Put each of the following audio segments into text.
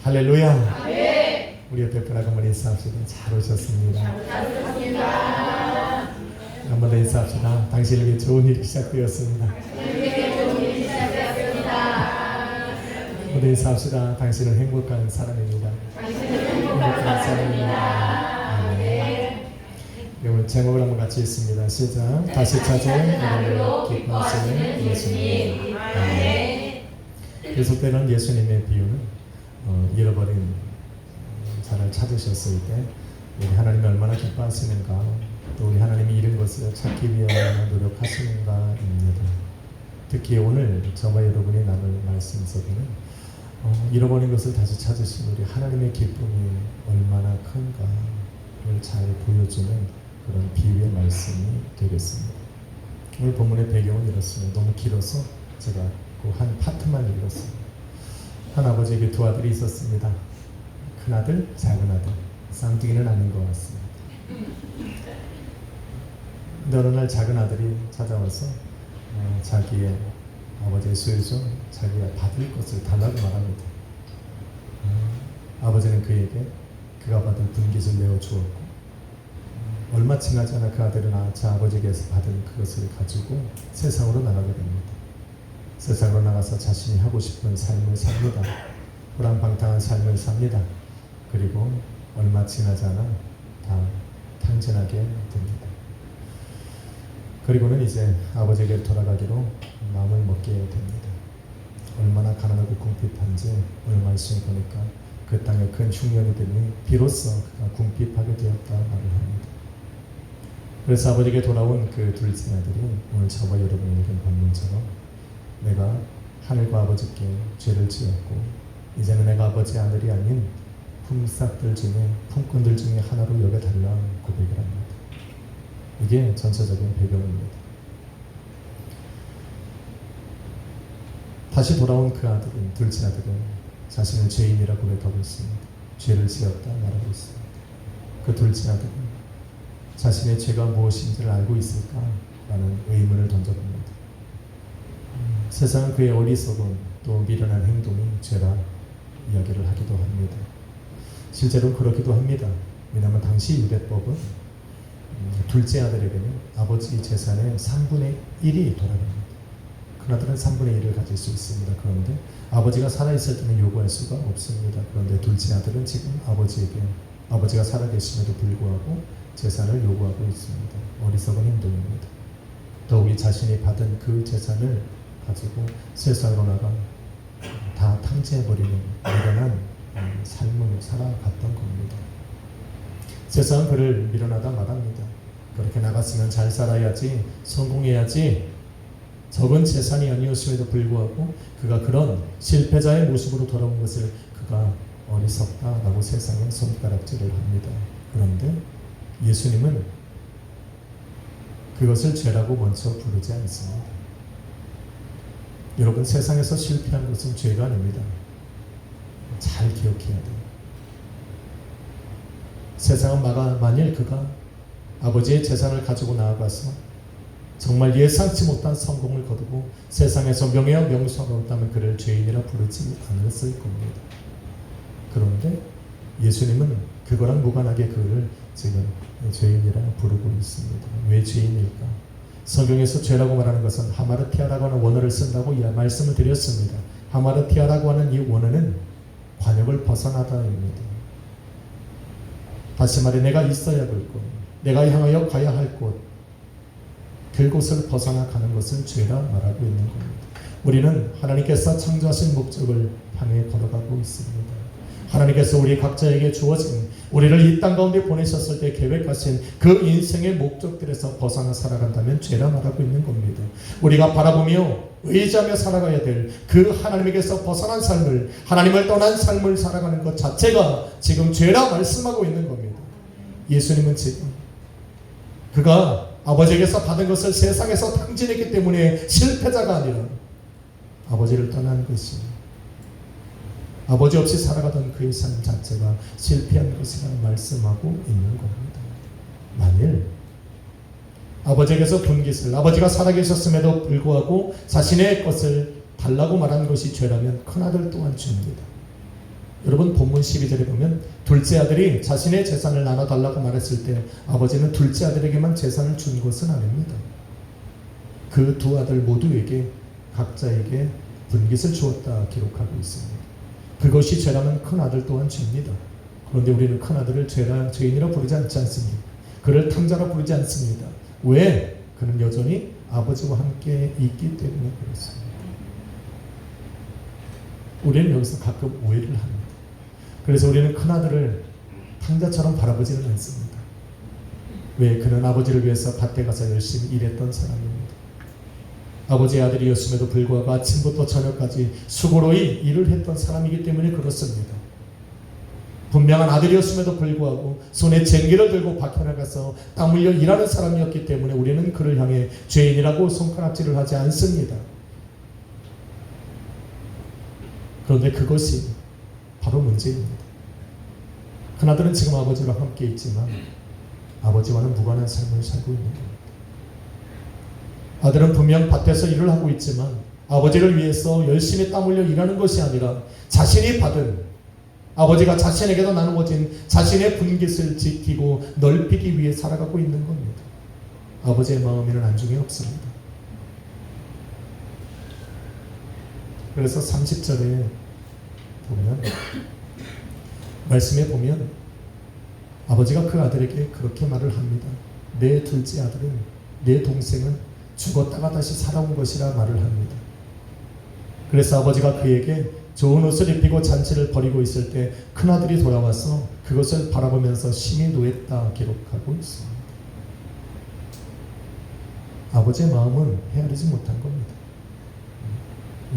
할렐루야. 아멘. 우리 옆에 분하고 한번 인사합시다. 잘 오셨습니다. 잘 오셨습니다. 한번 더 인사합시다. 당신에게 좋은 일이 시작되었습니다. 당신에게 좋은 일이 시작되었습니다. 한번 더 인사합시다. 당신은 행복한 사람입니다. 당신은 행복한 사람입니다. 아멘. 오늘 제목을 한번 같이 읽습니다. 시작. 다시 찾은 하늘로 기뻐하시는 예수님. 아멘. 계속되는 예수님의 비유는 잃어버린 자를 찾으셨을 때 우리 하나님이 얼마나 기뻐하시는가, 또 우리 하나님이 잃은 것을 찾기 위해 얼마나 노력하시는가입니다. 특히 오늘 저와 여러분이 나눌 말씀 속에는 잃어버린 것을 다시 찾으신 우리 하나님의 기쁨이 얼마나 큰가를 잘 보여주는 그런 비유의 말씀이 되겠습니다. 오늘 본문의 배경은 이렇습니다. 너무 길어서 제가 그 한 파트만 읽었습니다. 한 아버지에게 두 아들이 있었습니다. 큰 아들, 작은 아들. 쌍둥이는 아닌 것 같습니다. 근데 어느 날 작은 아들이 찾아와서 자기의 아버지의 소유죠, 자기가 받을 것을 달라고 말합니다. 아버지는 그에게 그가 받은 분깃을 내어주었고, 얼마 지나지 않아 그 아들은 아버지에게서 받은 그것을 가지고 세상으로 나가게 됩니다. 세상으로 나가서 자신이 하고 싶은 삶을 삽니다. 호랑방탕한 삶을 삽니다. 그리고 얼마 지나지 않아 다 탕진하게 됩니다. 그리고는 이제 아버지에게 돌아가기로 마음을 먹게 됩니다. 얼마나 가난하고 궁핍한지 오늘 말씀 보니까 그 땅에 큰 흉년이 되니 비로소 그가 궁핍하게 되었다 말을 합니다. 그래서 아버지에게 돌아온 그 둘째 아들이 오늘 저와 여러분이 읽은 본문처럼 내가 하늘과 아버지께 죄를 지었고 이제는 내가 아버지의 아들이 아닌 품삯들 중에 품꾼들 중에 하나로 여겨달라 고백을 합니다. 이게 전체적인 배경입니다. 다시 돌아온 그 아들은, 둘째 아들은 자신을 죄인이라 고백하고 있습니다. 죄를 지었다 말하고 있습니다. 그 둘째 아들은 자신의 죄가 무엇인지를 알고 있을까라는 의문을 던져봅니다. 세상은 그의 어리석은 또 미련한 행동이 죄라 이야기를 하기도 합니다. 실제로 그렇기도 합니다. 왜냐하면 당시 유대법은 둘째 아들에게는 아버지 재산의 3분의 1이 돌아갑니다. 큰아들은 3분의 1을 가질 수 있습니다. 그런데 아버지가 살아있을 때는 요구할 수가 없습니다. 그런데 둘째 아들은 지금 아버지가 살아계심에도 불구하고 재산을 요구하고 있습니다. 어리석은 행동입니다. 더욱이 자신이 받은 그 재산을 가지고 세상으로 나가 다 탕진해버리는 미련한 삶을 살아갔던 겁니다. 세상은 그를 미련하다 말합니다. 그렇게 나갔으면 잘 살아야지, 성공해야지. 적은 재산이 아니었음에도 불구하고 그가 그런 실패자의 모습으로 돌아온 것을 그가 어리석다라고 세상은 손가락질을 합니다. 그런데 예수님은 그것을 죄라고 먼저 부르지 않습니다. 여러분, 세상에서 실패한 것은 죄가 아닙니다. 잘 기억해야 돼요. 세상은 만일 그가 아버지의 재산을 가지고 나아가서 정말 예상치 못한 성공을 거두고 세상에서 명예와 명성을 얻었다면 그를 죄인이라 부르지 않았을 겁니다. 그런데 예수님은 그거랑 무관하게 그를 지금 죄인이라 부르고 있습니다. 왜 죄인일까? 성경에서 죄라고 말하는 것은 하마르티아라고 하는 원어를 쓴다고 말씀을 드렸습니다. 하마르티아라고 하는 이 원어는 관역을 벗어나다입니다. 다시 말해 내가 있어야 할 곳, 내가 향하여 가야 할 곳, 그곳을 벗어나 가는 것을 죄라 말하고 있는 겁니다. 우리는 하나님께서 창조하신 목적을 향해 걸어가고 있습니다. 하나님께서 우리 각자에게 주어진, 우리를 이 땅 가운데 보내셨을 때 계획하신 그 인생의 목적들에서 벗어나 살아간다면 죄라 말하고 있는 겁니다. 우리가 바라보며 의지하며 살아가야 될 그 하나님에게서 벗어난 삶을, 하나님을 떠난 삶을 살아가는 것 자체가 지금 죄라 말씀하고 있는 겁니다. 예수님은 지금 그가 아버지에게서 받은 것을 세상에서 탕진했기 때문에 실패자가 아니라 아버지를 떠난 것이, 아버지 없이 살아가던 그의 삶 자체가 실패한 것이라고 말씀하고 있는 겁니다. 만일 아버지에게서 분깃을, 아버지가 살아계셨음에도 불구하고 자신의 것을 달라고 말한 것이 죄라면 큰아들 또한 죄입니다. 여러분 본문 12절에 보면 둘째 아들이 자신의 재산을 나눠달라고 말했을 때 아버지는 둘째 아들에게만 재산을 준 것은 아닙니다. 그 두 아들 모두에게 각자에게 분깃을 주었다 기록하고 있습니다. 그것이 죄라면 큰 아들 또한 죄입니다. 그런데 우리는 큰 아들을 죄인이라 부르지 않습니다. 그를 탕자라 부르지 않습니다. 왜? 그는 여전히 아버지와 함께 있기 때문에 그렇습니다. 우리는 여기서 가끔 오해를 합니다. 그래서 우리는 큰아들을 탕자처럼 바라보지는 않습니다. 왜? 그는 아버지를 위해서 밭에 가서 열심히 일했던 사람입니다. 아버지의 아들이었음에도 불구하고 아침부터 저녁까지 수고로이 일을 했던 사람이기 때문에 그렇습니다. 분명한 아들이었음에도 불구하고 손에 쟁기를 들고 밭에 나가서 땀 흘려 일하는 사람이었기 때문에 우리는 그를 향해 죄인이라고 손가락질을 하지 않습니다. 그런데 그것이 바로 문제입니다. 큰아들은 지금 아버지와 함께 있지만 아버지와는 무관한 삶을 살고 있는 겁니다. 아들은 분명 밭에서 일을 하고 있지만 아버지를 위해서 열심히 땀 흘려 일하는 것이 아니라 자신이 받은 아버지가 자신에게도 나누어진 자신의 분깃을 지키고 넓히기 위해 살아가고 있는 겁니다. 아버지의 마음에는 안중이 없습니다. 그래서 30절에 보면 말씀에 보면 아버지가 그 아들에게 그렇게 말을 합니다. 내 둘째 아들은 내 동생은 죽었다가 다시 살아온 것이라 말을 합니다. 그래서 아버지가 그에게 좋은 옷을 입히고 잔치를 벌이고 있을 때 큰아들이 돌아와서 그것을 바라보면서 심히 노했다 기록하고 있습니다. 아버지의 마음은 헤아리지 못한 겁니다.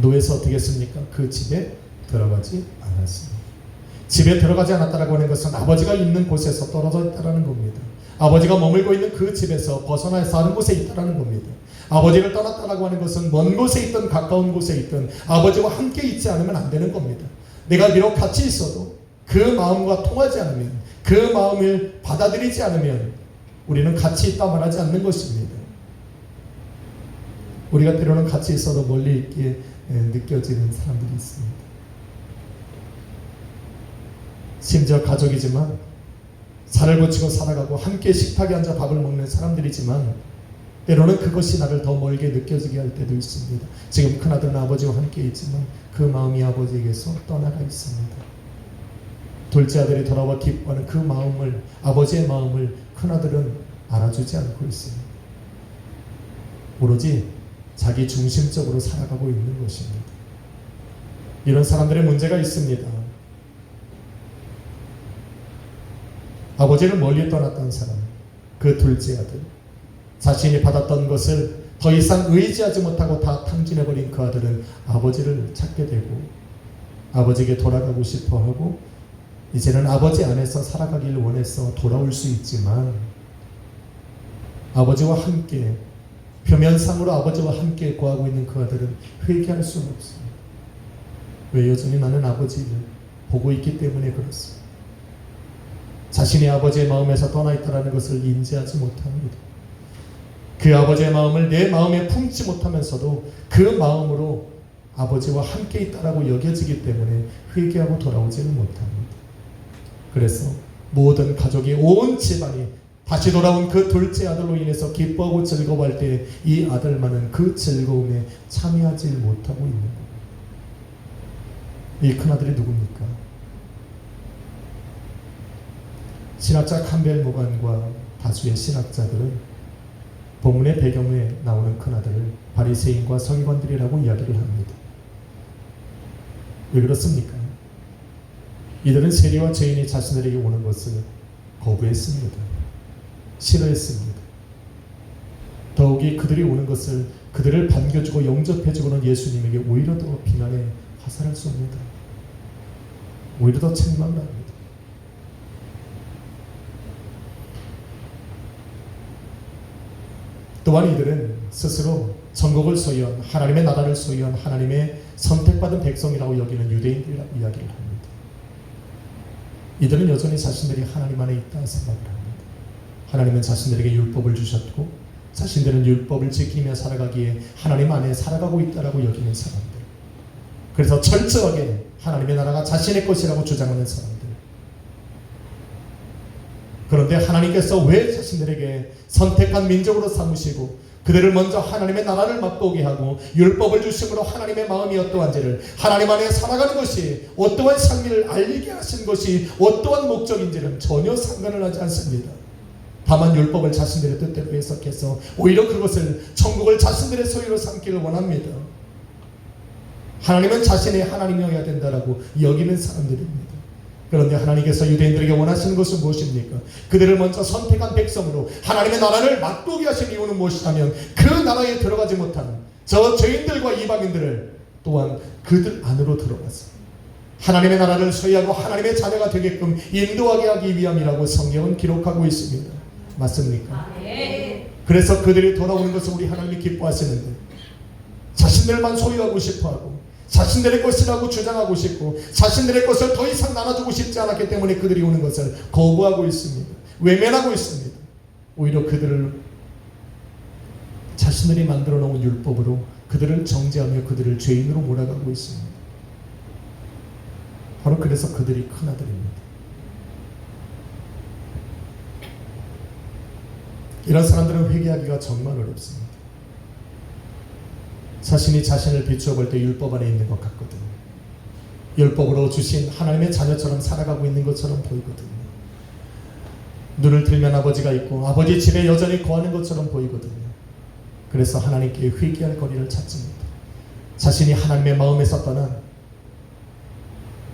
노해서 어떻게 했습니까? 그 집에 들어가지 않았습니다. 집에 들어가지 않았다라고 하는 것은 아버지가 있는 곳에서 떨어져 있다라는 겁니다. 아버지가 머물고 있는 그 집에서 벗어나 사는 곳에 있다라는 겁니다. 아버지를 떠났다라고 하는 것은 먼 곳에 있든 가까운 곳에 있든 아버지와 함께 있지 않으면 안 되는 겁니다. 내가 비록 같이 있어도 그 마음과 통하지 않으면, 그 마음을 받아들이지 않으면 우리는 같이 있다 말하지 않는 것입니다. 우리가 때로는 같이 있어도 멀리 있게 느껴지는 사람들이 있습니다. 심지어 가족이지만 살을 붙이고 살아가고 함께 식탁에 앉아 밥을 먹는 사람들이지만 때로는 그것이 나를 더 멀게 느껴지게 할 때도 있습니다. 지금 큰아들은 아버지와 함께 있지만 그 마음이 아버지에게서 떠나가 있습니다. 둘째 아들이 돌아와 기뻐하는 그 마음을, 아버지의 마음을 큰아들은 알아주지 않고 있습니다. 오로지 자기 중심적으로 살아가고 있는 것입니다. 이런 사람들의 문제가 있습니다. 아버지를 멀리 떠났던 사람, 그 둘째 아들, 자신이 받았던 것을 더 이상 의지하지 못하고 다 탕진해버린 그 아들은 아버지를 찾게 되고 아버지에게 돌아가고 싶어하고 이제는 아버지 안에서 살아가기를 원해서 돌아올 수 있지만 아버지와 함께, 표면상으로 아버지와 함께 거하고 있는 그 아들은 회개할 수는 없습니다. 왜? 여전히 나는 아버지를 보고 있기 때문에 그렇습니다. 자신이 아버지의 마음에서 떠나 있다는 것을 인지하지 못합니다. 그 아버지의 마음을 내 마음에 품지 못하면서도 그 마음으로 아버지와 함께 있다라고 여겨지기 때문에 회개하고 돌아오지는 못합니다. 그래서 모든 가족이, 온 집안이 다시 돌아온 그 둘째 아들로 인해서 기뻐하고 즐거워할 때 이 아들만은 그 즐거움에 참여하지 못하고 있는 겁니다. 이 큰아들이 누굽니까? 신학자 캄벨 모간과 다수의 신학자들은 본문의 배경에 나오는 큰아들을 바리새인과 서기관들이라고 이야기를 합니다. 왜 그렇습니까? 이들은 세리와 죄인이 자신들에게 오는 것을 거부했습니다. 싫어했습니다. 더욱이 그들이 오는 것을, 그들을 반겨주고 영접해주고는 예수님에게 오히려 더 비난의 화살을 쏩니다. 오히려 더 책망을 합니다. 또한 이들은 스스로 천국을 소유한, 하나님의 나라를 소유한 하나님의 선택받은 백성이라고 여기는 유대인들이라고 이야기를 합니다. 이들은 여전히 자신들이 하나님 안에 있다 생각을 합니다. 하나님은 자신들에게 율법을 주셨고 자신들은 율법을 지키며 살아가기에 하나님 안에 살아가고 있다라고 여기는 사람들. 그래서 철저하게 하나님의 나라가 자신의 것이라고 주장하는 사람들. 그런데 하나님께서 왜 자신들에게 선택한 민족으로 삼으시고 그들을 먼저 하나님의 나라를 맛보게 하고 율법을 주심으로 하나님의 마음이 어떠한지를, 하나님 안에 살아가는 것이 어떠한 삶을 알리게 하신 것이 어떠한 목적인지는 전혀 상관을 하지 않습니다. 다만 율법을 자신들의 뜻대로 해석해서 오히려 그것을 천국을 자신들의 소유로 삼기를 원합니다. 하나님은 자신의 하나님이어야 된다라고 여기는 사람들입니다. 그런데 하나님께서 유대인들에게 원하시는 것은 무엇입니까? 그들을 먼저 선택한 백성으로 하나님의 나라를 맛보게 하신 이유는 무엇이냐면 그 나라에 들어가지 못한 저 죄인들과 이방인들을 또한 그들 안으로 들어가서 하나님의 나라를 소유하고 하나님의 자녀가 되게끔 인도하게 하기 위함이라고 성경은 기록하고 있습니다. 맞습니까? 그래서 그들이 돌아오는 것을 우리 하나님이 기뻐하시는데 자신들만 소유하고 싶어하고 자신들의 것이라고 주장하고 싶고 자신들의 것을 더 이상 나눠주고 싶지 않았기 때문에 그들이 오는 것을 거부하고 있습니다. 외면하고 있습니다. 오히려 그들을 자신들이 만들어 놓은 율법으로 그들을 정죄하며 그들을 죄인으로 몰아가고 있습니다. 바로 그래서 그들이 큰아들입니다. 이런 사람들은 회개하기가 정말 어렵습니다. 자신이 자신을 비추어 볼 때 율법 안에 있는 것 같거든요. 율법으로 주신 하나님의 자녀처럼 살아가고 있는 것처럼 보이거든요. 눈을 들면 아버지가 있고 아버지 집에 여전히 거하는 것처럼 보이거든요. 그래서 하나님께 회개할 거리를 찾습니다. 자신이 하나님의 마음에서 떠난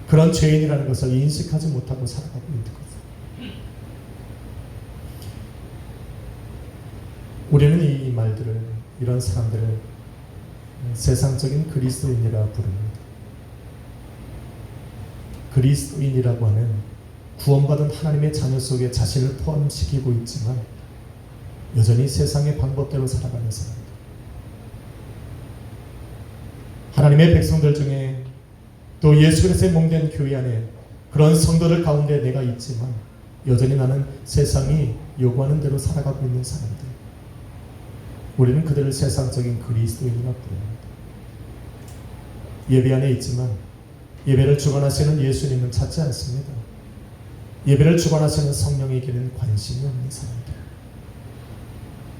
그런 죄인이라는 것을 인식하지 못하고 살아가고 있는 거죠. 우리는 이 말들을, 이런 사람들을 세상적인 그리스도인이라 부릅니다. 그리스도인이라고 하는 구원받은 하나님의 자녀 속에 자신을 포함시키고 있지만 여전히 세상의 방법대로 살아가는 사람들. 하나님의 백성들 중에 또 예수 그리스도의 몸된 교회 안에 그런 성도들 가운데 내가 있지만 여전히 나는 세상이 요구하는 대로 살아가고 있는 사람들. 우리는 그들을 세상적인 그리스도인이라 부릅니다. 예배 안에 있지만 예배를 주관하시는 예수님은 찾지 않습니다. 예배를 주관하시는 성령에게는 관심이 없는 사람들.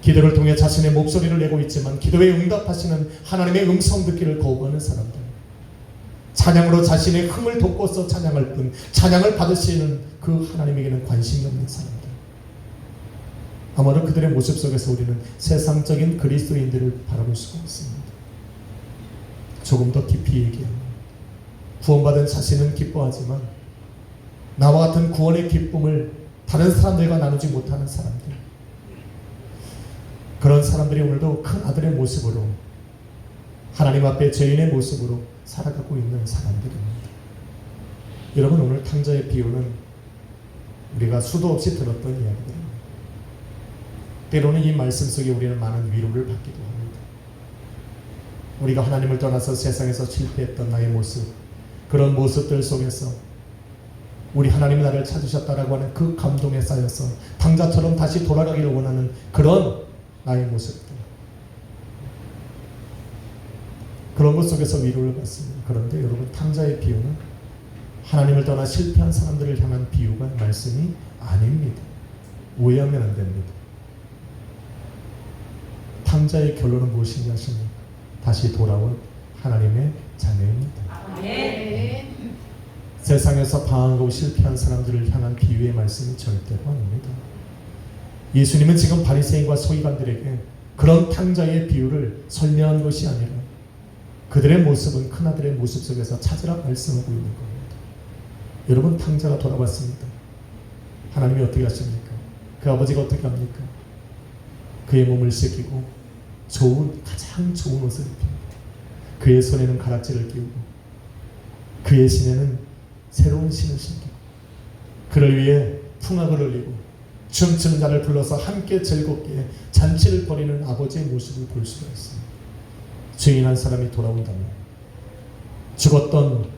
기도를 통해 자신의 목소리를 내고 있지만 기도에 응답하시는 하나님의 음성 듣기를 거부하는 사람들. 찬양으로 자신의 흥을 돋궈서 찬양할 뿐 찬양을 받으시는 그 하나님에게는 관심이 없는 사람들. 아마도 그들의 모습 속에서 우리는 세상적인 그리스도인들을 바라볼 수가 있습니다. 조금 더 깊이 얘기하면 구원받은 자신은 기뻐하지만 나와 같은 구원의 기쁨을 다른 사람들과 나누지 못하는 사람들. 그런 사람들이 오늘도 큰 아들의 모습으로 하나님 앞에 죄인의 모습으로 살아가고 있는 사람들입니다. 여러분, 오늘 탕자의 비유는 우리가 수도 없이 들었던 이야기입니다. 때로는 이 말씀 속에 우리는 많은 위로를 받기도 합니다. 우리가 하나님을 떠나서 세상에서 실패했던 나의 모습, 그런 모습들 속에서 우리 하나님이 나를 찾으셨다라고 하는 그 감동에 쌓여서 탕자처럼 다시 돌아가기를 원하는 그런 나의 모습들, 그런 것 속에서 위로를 받습니다. 그런데 여러분, 탕자의 비유는 하나님을 떠나 실패한 사람들을 향한 비유가 말씀이 아닙니다. 오해하면 안 됩니다. 탕자의 결론은 무엇인지 아십니까? 다시 돌아온 하나님의 자녀입니다. 세상에서 방황하고 실패한 사람들을 향한 비유의 말씀이 절대로 아닙니다. 예수님은 지금 바리새인과 서기관들에게 그런 탕자의 비유를 설명한 것이 아니라 그들의 모습은 큰아들의 모습 속에서 찾으라 말씀하고 있는 겁니다. 여러분, 탕자가 돌아왔습니다. 하나님이 어떻게 하십니까? 그 아버지가 어떻게 합니까? 그의 몸을 씻기고 가장 좋은 옷을 입힙니다. 그의 손에는 가락지를 끼우고 그의 신에는 새로운 신을 신기고 그를 위해 풍악을 흘리고 춤추는 자를 불러서 함께 즐겁게 잔치를 벌이는 아버지의 모습을 볼 수가 있습니다. 죄인 한 사람이 돌아온다면, 죽었던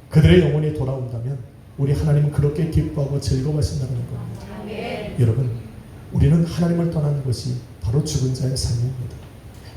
그들의 영혼이 돌아온다면 우리 하나님은 그렇게 기뻐하고 즐거워하신다는 겁니다. 여러분, 우리는 하나님을 떠나는 것이 바로 죽은 자의 삶입니다.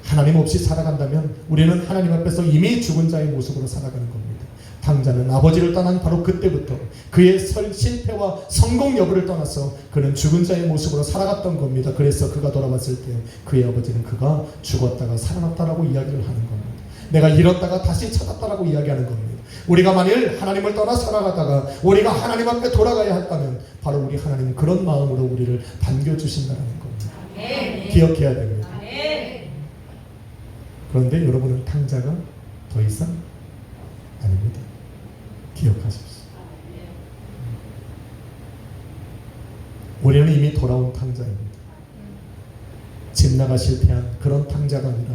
하나님 없이 살아간다면 우리는 하나님 앞에서 이미 죽은 자의 모습으로 살아가는 겁니다. 탕자는 아버지를 떠난 바로 그때부터 그의 실패와 성공 여부를 떠나서 그는 죽은 자의 모습으로 살아갔던 겁니다. 그래서 그가 돌아왔을 때 그의 아버지는 그가 죽었다가 살아났다라고 이야기를 하는 겁니다. 내가 잃었다가 다시 찾았다라고 이야기하는 겁니다. 우리가 만일 하나님을 떠나 살아가다가 우리가 하나님 앞에 돌아가야 한다면 바로 우리 하나님은 그런 마음으로 우리를 반겨주신다는 겁니다. 기억해야 됩니다. 그런데 여러분은 탕자가 더 이상 아닙니다. 기억하십시오. 우리는 이미 돌아온 탕자입니다. 집 나가 실패한 그런 탕자가 아니라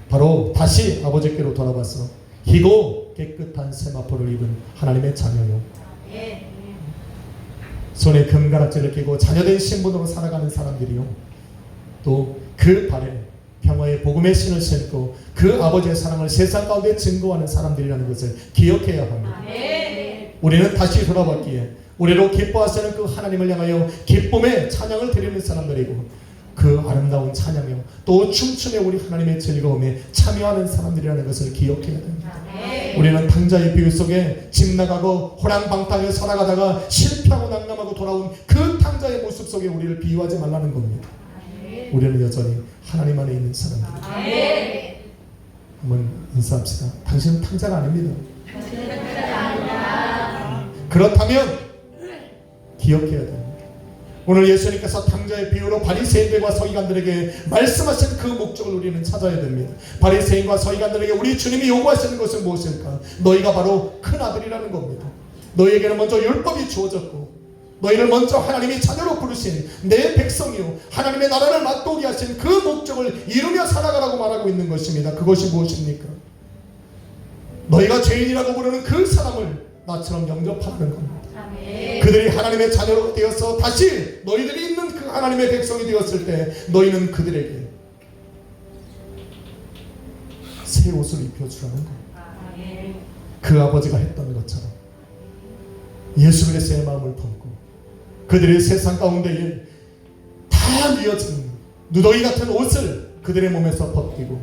바로 다시 아버지께로 돌아와서 희고 깨끗한 세마포를 입은 하나님의 자녀요. 손에 금가락지를 끼고 자녀된 신분으로 살아가는 사람들이요. 또 그 발에 평화의 복음의 신을 신고 그 아버지의 사랑을 세상 가운데 증거하는 사람들이라는 것을 기억해야 합니다. 우리는 다시 돌아왔기에 우리로 기뻐하시는 그 하나님을 향하여 기쁨의 찬양을 드리는 사람들이고 그 아름다운 찬양이요 또 춤추며 우리 하나님의 즐거움에 참여하는 사람들이라는 것을 기억해야 됩니다. 우리는 탕자의 비유 속에 집 나가고 호랑방탕에 살아가다가 실패하고 낙담하고 돌아온 그 탕자의 모습 속에 우리를 비유하지 말라는 겁니다. 우리는 여전히 하나님 안에 있는 사람들입니다. 한번 인사합시다. 당신은 탕자가 아닙니다. 그렇다면 기억해야 됩니다. 오늘 예수님께서 탕자의 비유로 바리새인들과 서기관들에게 말씀하신 그 목적을 우리는 찾아야 됩니다. 바리새인과 서기관들에게 우리 주님이 요구하시는 것은 무엇일까? 너희가 바로 큰 아들이라는 겁니다. 너희에게는 먼저 율법이 주어졌고 너희를 먼저 하나님이 자녀로 부르신 내 백성이요 하나님의 나라를 맛보게 하신 그 목적을 이루며 살아가라고 말하고 있는 것입니다. 그것이 무엇입니까? 너희가 죄인이라고 부르는 그 사람을 나처럼 영접하는 겁니다. 그들이 하나님의 자녀로 되어서 다시 너희들이 있는 그 하나님의 백성이 되었을 때 너희는 그들에게 새 옷을 입혀주라는 겁니다. 그 아버지가 했던 것처럼 예수 그리스도의 마음을 품고 그들의 세상 가운데에 다 뉘어진 누더기 같은 옷을 그들의 몸에서 벗기고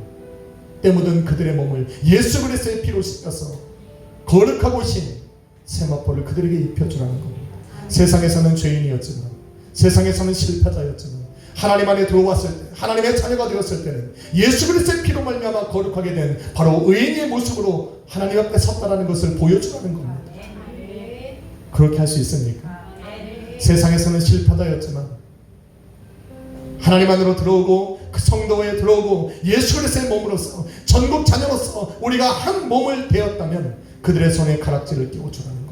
때 묻은 그들의 몸을 예수 그리스도의 피로 씻겨서 거룩하고 신 세마포를 그들에게 입혀주라는 겁니다. 세상에서는 죄인이었지만 세상에서는 실패자였지만 하나님 안에 들어왔을 때 하나님의 자녀가 되었을 때는 예수 그리스도의 피로 말미암아 거룩하게 된 바로 의인의 모습으로 하나님 앞에 섰다라는 것을 보여주라는 겁니다. 그렇게 할 수 있습니까? 세상에서는 실패자였지만 하나님 안으로 들어오고 그 성도에 들어오고 예수 그리스도의 몸으로서 전국 자녀로서 우리가 한 몸을 되었다면 그들의 손에 가락지를 끼워주라는 겁니다.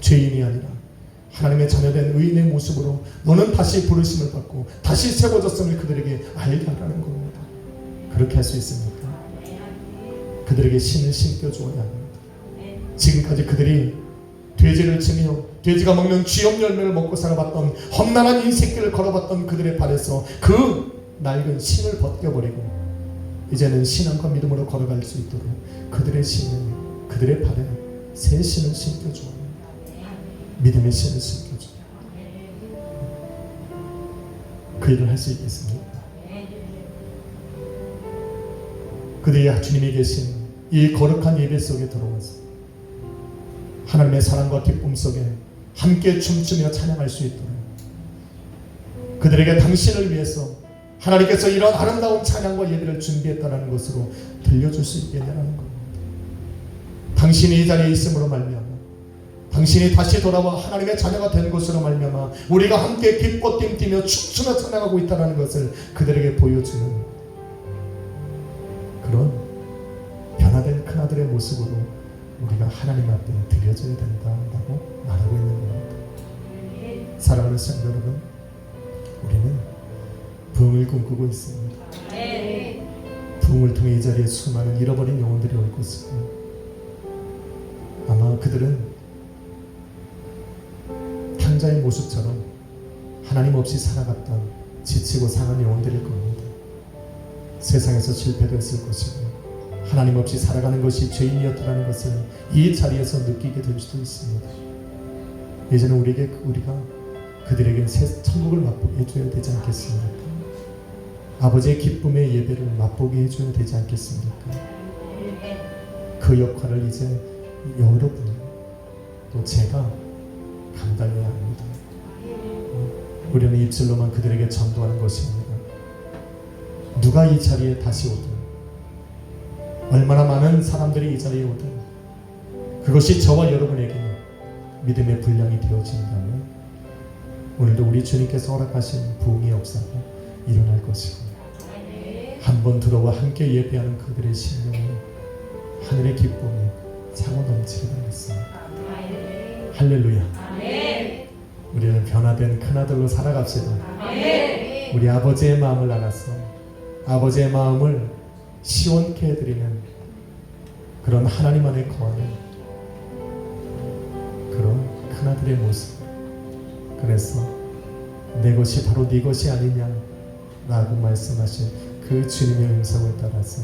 죄인이 아니라 하나님의 자녀된 의인의 모습으로 너는 다시 부르심을 받고 다시 세워졌음을 그들에게 알게 하라는 겁니다. 그렇게 할 수 있습니까? 그들에게 신을 신겨주어야 합니다. 지금까지 그들이 돼지를 치며 돼지가 먹는 쥐염 열매를 먹고 살아봤던 험난한 인생길을 걸어봤던 그들의 발에서 그 낡은 신을 벗겨버리고 이제는 신앙과 믿음으로 걸어갈 수 있도록 그들의 신을 그들의 발에 새 신을 신겨줘. 믿음의 신을 신겨줘. 그 일을 할 수 있겠습니까? 그들이 주님이 계신 이 거룩한 예배 속에 들어와서 하나님의 사랑과 기쁨 속에 함께 춤추며 찬양할 수 있도록 그들에게 당신을 위해서 하나님께서 이런 아름다운 찬양과 예배를 준비했다는 것으로 들려줄 수 있겠냐는 겁니다. 당신이 이 자리에 있음으로 말미암아 당신이 다시 돌아와 하나님의 자녀가 된 것으로 말미암아 우리가 함께 기뻐 띵뛰며 춤추며 찬양하고 있다는 것을 그들에게 보여주는 그런 변화된 큰아들의 모습으로 우리가 하나님 앞에 드려져야 된다라고 말하고 있는 겁니다. 사랑하는 성도 여러분, 우리는 부흥을 꿈꾸고 있습니다. 부흥을 통해 이 자리에 수많은 잃어버린 영혼들이 올 것이고 아마 그들은 탕자의 모습처럼 하나님 없이 살아갔던 지치고 상한 영혼들일 겁니다. 세상에서 실패됐을 것이고 하나님 없이 살아가는 것이 죄인이었다는 것을 이 자리에서 느끼게 될 수도 있습니다. 이제는 우리가 그들에게 새 천국을 맛보게 해줘야 되지 않겠습니까? 아버지의 기쁨의 예배를 맛보게 해줘야 되지 않겠습니까? 그 그 역할을 이제 여러분 또 제가 감당해야 합니다. 우리는 입술로만 그들에게 전도하는 것이 아니라 누가 이 자리에 다시 오든 얼마나 많은 사람들이 이 자리에 오든 그것이 저와 여러분에게 믿음의 분량이 되어진다면 오늘도 우리 주님께서 허락하신 부흥의 역사가 일어날 것이고 한번 들어와 함께 예배하는 그들의 심령에 하늘의 기쁨이 차고 넘치게 되겠습니다. 할렐루야. 우리는 변화된 큰아들로 살아갑시다. 우리 아버지의 마음을 알아서 아버지의 마음을 시원케 해드리는 그런 하나님 안에 거하는 그런 큰아들의 모습. 그래서 내 것이 바로 네 것이 아니냐 라고 말씀하신 그 주님의 음성을 따라서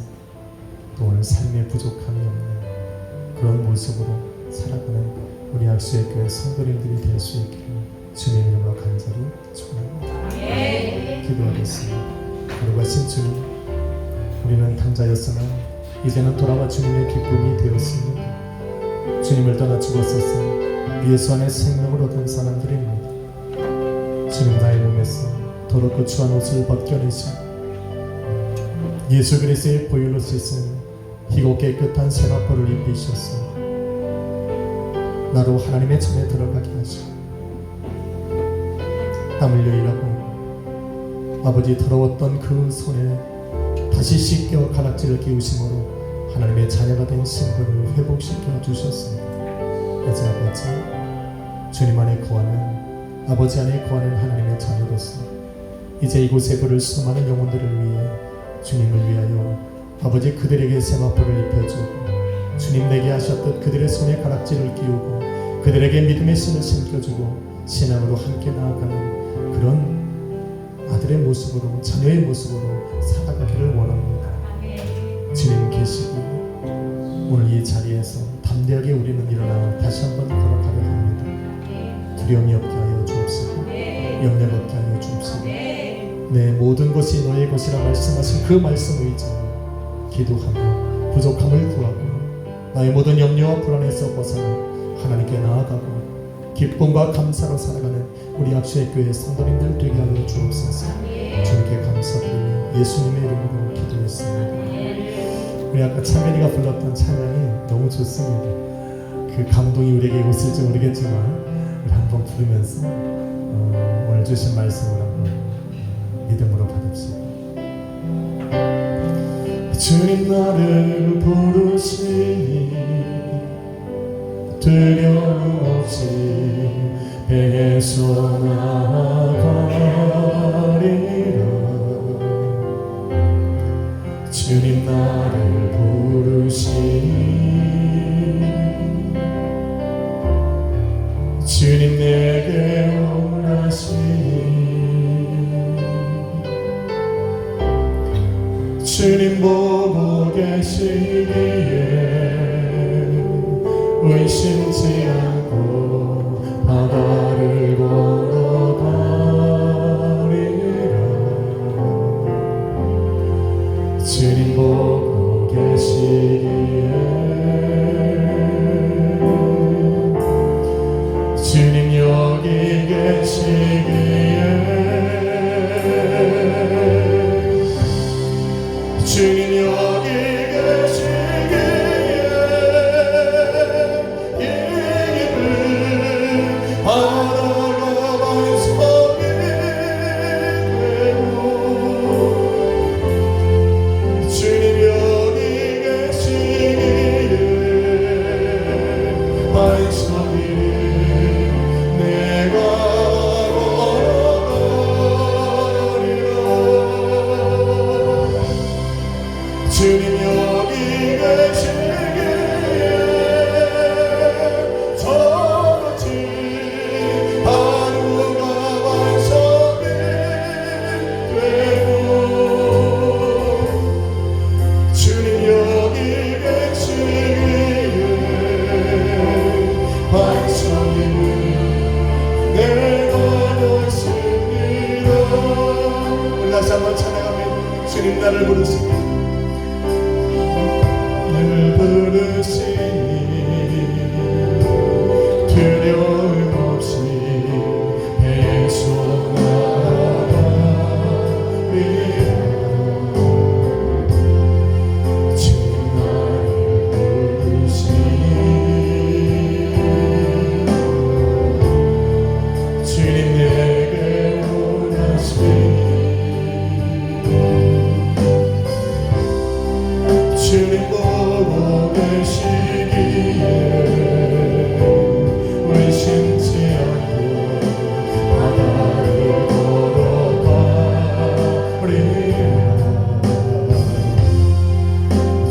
또 오늘 삶의 부족함이 없는 그런 모습으로 살아가는 우리 악수의 교회 성도님들이 될 수 있기를 주님의 이름으로 간절히 축원합니다. 기도하겠습니다. 거룩하신 주님, 우리는 당자였으나 이제는 돌아와 주님의 기쁨이 되었습니다. 주님을 떠나 죽었어서 예수 안에 생명을 얻은 사람들입니다. 주님, 나의 몸에서 더럽고 추한 옷을 벗겨내시고 예수 그리스도의 보혈로 씻은 희고 깨끗한 세마포를 입히셔서 나로 하나님의 전에 들어가게 하시고 땀 흘려 일하고 아버지 더러웠던 그 손에 다시 씻겨 가락지를 끼우심으로 하나님의 자녀가 된 신분을 회복시켜 주셨습니다. 이제 아버지, 주님 안에 거하는 아버지 안에 거하는 하나님의 자녀로서 이제 이곳에 부를 수많은 영혼들을 위해 주님을 위하여 아버지 그들에게 세마포를 입혀주고 주님 내게 하셨듯 그들의 손에 가락지를 끼우고 그들에게 믿음의 신을 심겨주고 신앙으로 함께 나아가는 그런 아들의 모습으로 자녀의 모습으로 살아가기를 원합니다. 주님 계시고 오늘 이 자리에서 담대하게 우리는 일어나 다시 한번 걸어가려 합니다. 두려움이 없게 하여 주옵시고 염려 없게 하여 주옵시고 내 모든 것이 너의 것이라 말씀하신 그 말씀 의지로 기도하며 부족함을 구하고 나의 모든 염려와 불안에서 벗어나 하나님께 나아가고 기쁨과 감사로 살아가는 우리 악수의 교회 성도님들 되게 하여 주옵소서. 주님께 감사드리며 예수님의 이름으로 기도했습니다. 우리 아까 찬민이가 불렀던 찬양이 너무 좋습니다. 그 감동이 우리에게 오실지 모르겠지만 우리 한번 부르면서 오늘 주신 말씀을 한번 믿음으로 받읍시다. 주님 나를 부르시니 두려움 없이 배에서 나아가리라. 주님 나를 부르시니 주님 내게 원하시니 주님 보고 계시기에 의심치 않고 바다를 걸어가리라. 주님 보고 계시기에 주님 여기 계시기에 주님 여기 계시기에 바다가 반석이 되고 주님 여기 계시기에 반석이 내가 걸어가리라. 주님 여기 계시기에 저같이 하루가 반석이 되고 주님 여기 계시기에 반석이 내가 되었습니다. 다시 한번 찬양합니다. 주님 나를 부르시니 나를 부르시니 부르시니 두려움 없이 배송나가리라. 주님 나를 부르시니 주님 내게 원하시니 주님 보고 계시기에 의심치 않고 바다를 걸어가리라.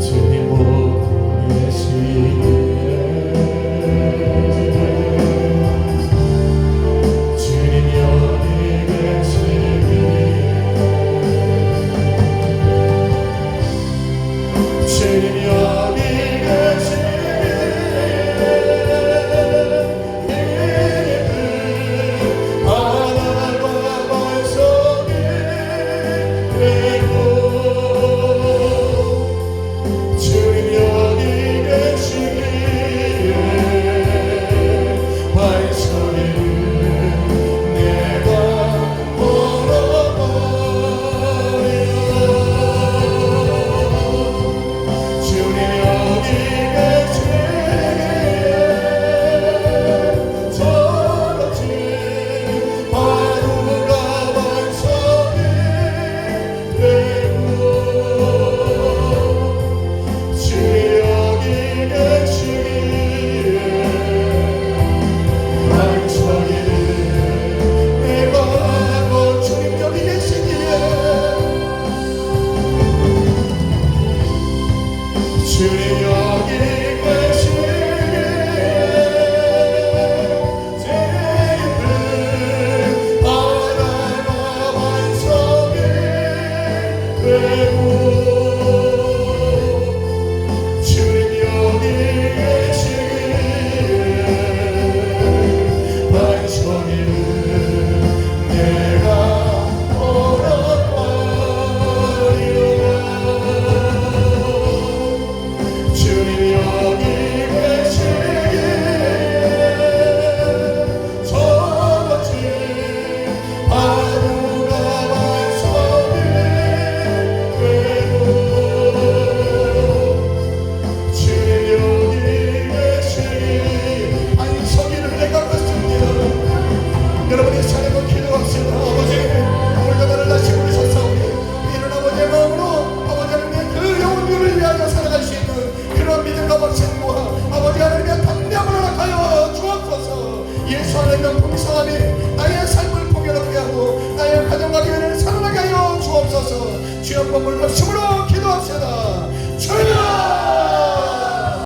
주님 보고 계시기에 주님 여기 계시기에 주님 여기 계시기에 바다가 반석이 되고 주님 여기 계시기에 반석이를 내가 걸어버리라. 주님 여기 계시기에 저같이 바다가 반석이 되고 주님 여기 계시기에 반석이를 내가 주님 여기 계시기에 주님 여기 계시기에 제입은 바다가 반석이 되고 주님 여기 계시기에 반석이를 내가 걸어버리라. 주님 여기 계시기에 저같이 바다가 반석이 되고 주님 여기 계시기에 반석이를 내가 받습니다. 여러분이 차례로 기도합시다. 아버지 오늘도 나를 다시 부르셨사오니 이런 아버지의 마음으로 아버지 하나님의 그 영혼들을 위하여 살아갈 수 있는 그런 믿음과 박심과 아버지 하나님의 담대함을 허락하여 주옵소서. 예수 하나님의 명품 이상함이 나의 삶을 풍요롭게 하고 나의 가정과 교회를 살아나게 하여 주옵소서. 주여 한번 물박심으로 기도합시다.